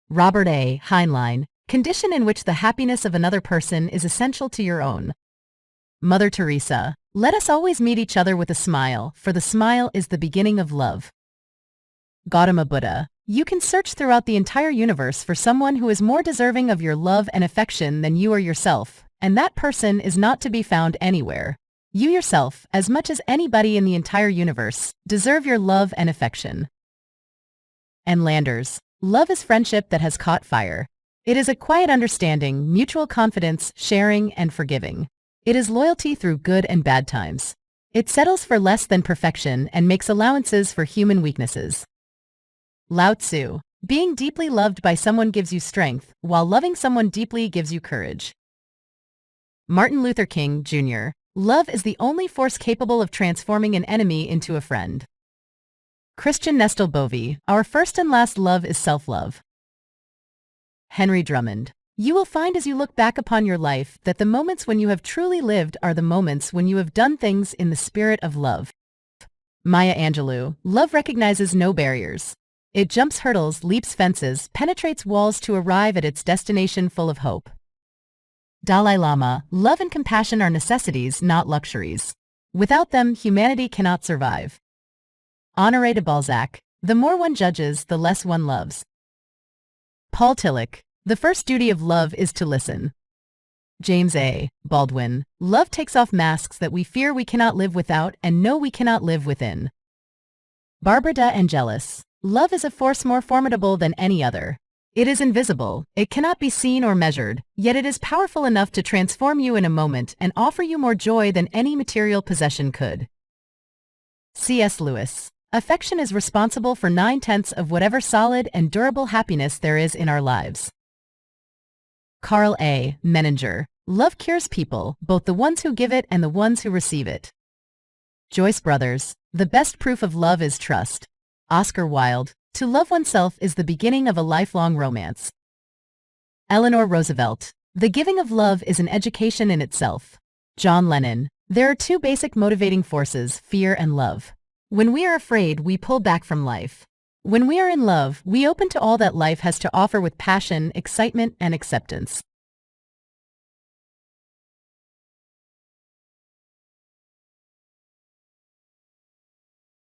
Robert A. Heinlein, condition in which the happiness of another person is essential to your own. Mother Teresa, let us always meet each other with a smile, for the smile is the beginning of love. Gautama Buddha, you can search throughout the entire universe for someone who is more deserving of your love and affection than you are yourself, and that person is not to be found anywhere. You yourself, as much as anybody in the entire universe, deserve your love and affection. And Landers, love is friendship that has caught fire. It is a quiet understanding, mutual confidence, sharing, and forgiving. It is loyalty through good and bad times. It settles for less than perfection and makes allowances for human weaknesses. Lao Tzu, being deeply loved by someone gives you strength, while loving someone deeply gives you courage. Martin Luther King, Jr., love is the only force capable of transforming an enemy into a friend. Christian Nestle Bovee, our first and last love is self-love. Henry Drummond, you will find as you look back upon your life that the moments when you have truly lived are the moments when you have done things in the spirit of love. Maya Angelou, love recognizes no barriers. It jumps hurdles, leaps fences, penetrates walls to arrive at its destination full of hope. Dalai Lama, love and compassion are necessities, not luxuries. Without them, humanity cannot survive. Honoré de Balzac, the more one judges, the less one loves. Paul Tillich, the first duty of love is to listen. James A. Baldwin, love takes off masks that we fear we cannot live without and know we cannot live within. Barbara de Angelis, love is a force more formidable than any other. It is invisible, it cannot be seen or measured, yet it is powerful enough to transform you in a moment and offer you more joy than any material possession could. C.S. Lewis, affection is responsible for 9/10 of whatever solid and durable happiness there is in our lives. Carl A. Menninger, love cures people, both the ones who give it and the ones who receive it. Joyce Brothers, the best proof of love is trust. Oscar Wilde, to love oneself is the beginning of a lifelong romance. Eleanor Roosevelt, the giving of love is an education in itself. John Lennon, there are two basic motivating forces, fear and love. When we are afraid, we pull back from life. When we are in love, we open to all that life has to offer with passion, excitement, and acceptance.